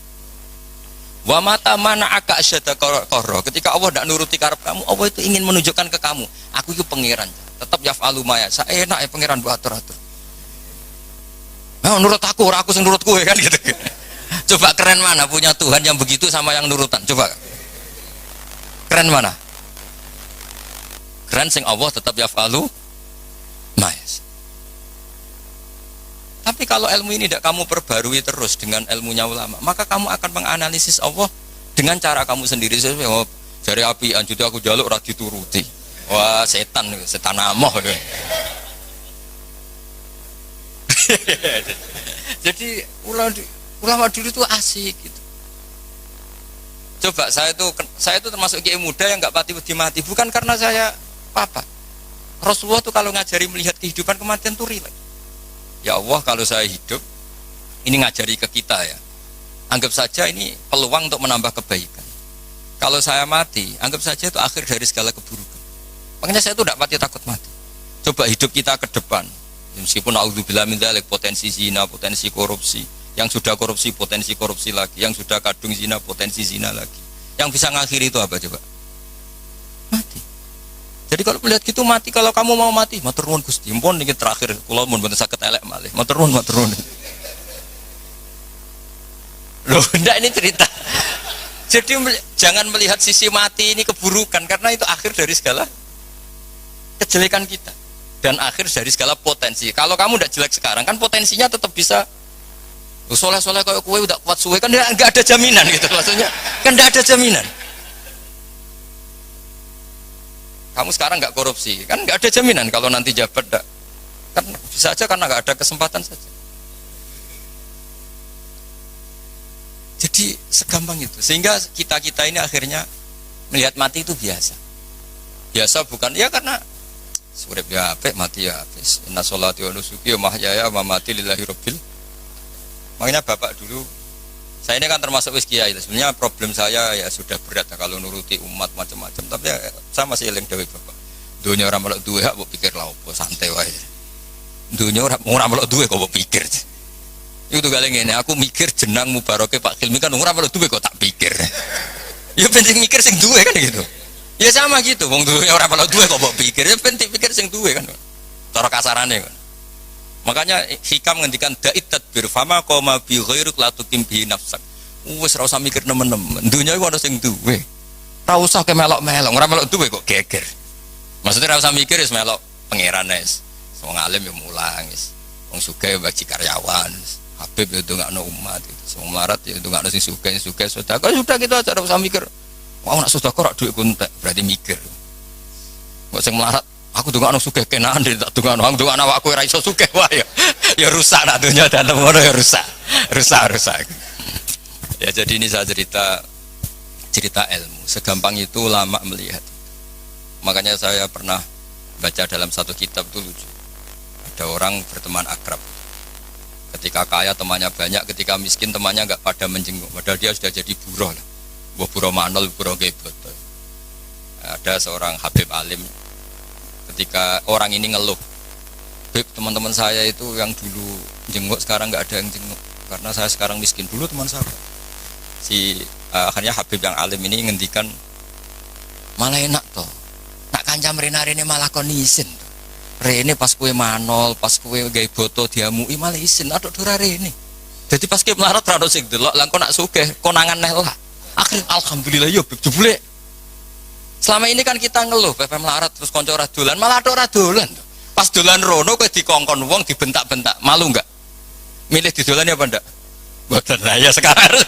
Wa mata mana'aka asyadaka qarra. Ketika Allah tidak nuruti karep kamu, Allah itu ingin menunjukkan ke kamu, aku itu pangeran. Tetap yaf'alu ma yasha. Enak ya pangeran buat atur-atur. Nah, nurut aku, ora aku sing nurut kowe kan gitu. Coba keren mana punya Tuhan yang begitu sama yang nurutan? Coba. Keren mana? Keren sing Allah tetap yaf'alu ma yasha. Tapi kalau ilmu ini tidak kamu perbarui terus dengan ilmunya ulama, maka kamu akan menganalisis Allah dengan cara kamu sendiri. Dari api anjute aku jaluk ora dituruti. Wah, setan amoh. Jadi ulama dulu itu asik gitu. Coba saya itu termasuk kiai muda yang nggak mati bukan karena saya apa. Rasulullah tuh kalau ngajari melihat kehidupan kematian tuh rileks. Ya Allah, kalau saya hidup ini ngajari ke kita ya. Anggap saja ini peluang untuk menambah kebaikan. Kalau saya mati, anggap saja itu akhir dari segala keburukan. Makanya saya itu tidak takut mati. Coba hidup kita ke depan. Meskipun auzubillah min dzalik, potensi zina, potensi korupsi. Yang sudah korupsi, potensi korupsi lagi. Yang sudah kadung zina, potensi zina lagi. Yang bisa ngakhiri itu apa coba? Mati. Jadi kalau melihat gitu mati, kalau kamu mau mati, matur nuwun Gusti. Mumpun niki terakhir kula mun mboten saged elek malih. Matur nuwun. Loh, enggak ini cerita. Jadi jangan melihat sisi mati ini keburukan karena itu akhir dari segala kejelekan kita dan akhir dari segala potensi. Kalau kamu tidak jelek sekarang kan potensinya tetap bisa soleh-soleh kayak kue udah kuat suwe kan nggak ada jaminan gitu maksudnya kan nggak ada jaminan. Kamu sekarang nggak korupsi kan nggak ada jaminan kalau nanti jabat kan bisa aja karena nggak ada kesempatan saja. Jadi segampang itu sehingga kita ini akhirnya melihat mati itu biasa bukan ya karena urip ya apik mati ya habis inna sholati wa nusuki wa mahyaya wa mamati lillahi rabbil. Makanya bapak dulu saya ini kan termasuk wis kiai sebenarnya problem saya ya sudah berat ya, kalau nuruti umat macam-macam tapi ya, saya masih eling dhewe bapak dunia orang melok duwe hak mbok pikir lha opo santai wae dunia orang melok duwe kok mbok pikir. Itu kali ngene, aku mikir jenang mubaroke Pak Hilmi kan ora perlu duwe kok tak pikir. Ya penting mikir sing duwe kan gitu. Ya sama gitu, wong duwe ora perlu duwe kok mbok pikir. Ya penting pikir sing duwe kan. Cara kasarane kan. Makanya hikam ngendikan da'it tadbir fama qoma bi ghairuk la tuqim bi nafsak. Wis ora usah mikir nemen-nemen. Dunya iku ana sing duwe. Ora usah ke melok-melok, ora melok duwe kok geger. Maksudnya ora usah mikir wis melok pangeran wis. Wong alim ya mulang wis. Wong sugih bagi karyawan. Habib itu nggak ada umat, semua melarat itu nggak ada sing suka sudah. Kalau sudah kita aja usah mikir, wah nak sudah kok duit kuntek berarti mikir. Nggak sing melarat, aku tuh nggak ada suka kenaan dia tak tuh nggak ada aku raiso suka wah ya rusak nak dunia dan lembaga ya rusak. Ya jadi ini saya cerita ilmu, segampang itu lama melihat. Makanya saya pernah baca dalam satu kitab itu lucu, ada orang berteman akrab. Ketika kaya temannya banyak, ketika miskin temannya nggak pada menjenguk. Padahal dia sudah jadi buruh lah, buruh manol, buruh gebet. Ada seorang Habib alim. Ketika orang ini ngeluh, Habib teman-teman saya itu yang dulu jenguk sekarang nggak ada yang jenguk karena saya sekarang miskin. Dulu teman saya. Akhirnya Habib yang alim ini ngendikan malah enak toh. Nak kancam rene malah kon isin. Rene pas kue manol, pas kue gawe boto diamui malah isin aduk dora rene. Jadi pas kue melarat rada sing delok lan kok nak sugih konangan neh lah. Akhir alhamdulillah yo jebule. Selama ini kan kita ngeluh pepe melarat terus kanca ora dolan, malah aduk ora dolan. Pas dolan rono kowe dikongkon wong dibentak-bentak, malu enggak? Milih didolani apa ndak? Mboten lah ya sekarang.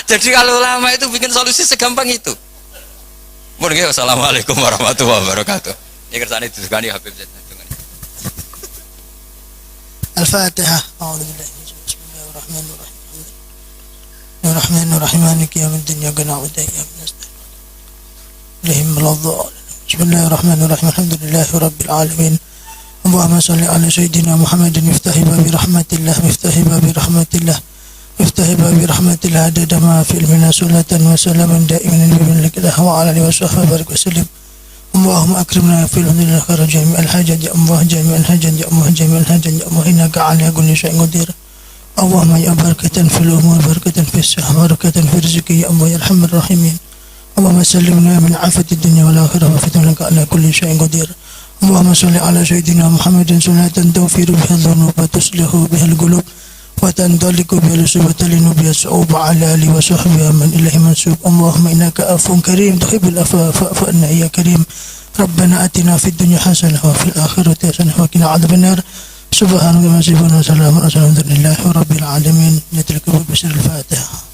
Jadi kalau ulama itu bikin solusi segampang itu. Mun nggih assalamualaikum warahmatullahi wabarakatuh. Ya kersane disegani Habib Zaid. Al-Fatihah. A'udzubillahi bismillahirrahmanirrahim. Ar-Rahmanir-Rahim maliki yaumiddin iyyaka na'budu wa iyyaka nasta'in. Bismillahirrahmanirrahim. Alhamdulillahi rabbil alamin. Allahumma shalli ala sayyidina Muhammadin miftahi babi rahmatillah miftahi babi rahmatillah adada ma fil mina salatan wa salaman da'iman bi milkihi wa ala alihi wa sahbihi barik wa sallim. اللهم أكرمنا في الدنيا خير جميع الحاجات يا الله جميع الحاجات يا الله جميع الحاجات يا الله إنك على كل شيء قدير. اللهم يا بركة في الأمور بركة في الصحة بركة في الرزق يا الله يا أرحم الراحمين. اللهم سلمنا من عافية الدنيا والآخرة وفتنك على كل شيء قدير. اللهم صل على سيدنا محمد صلاة تغفر بها الذنوب وتصلح بها القلوب وتندلك بها الأسبوع وتلين بها الصعوب على آله وصحبه من إليه منسوب. اللهم إنك عفو كريم تحب العفو فاعف عنا يا كريم. ربنا آتنا في الدنيا حسنة وفي الآخرة حسنة وقنا عذاب النار. سبحانك وسلام على رسول الله رب العالمين. نترك بشر الفاتحة.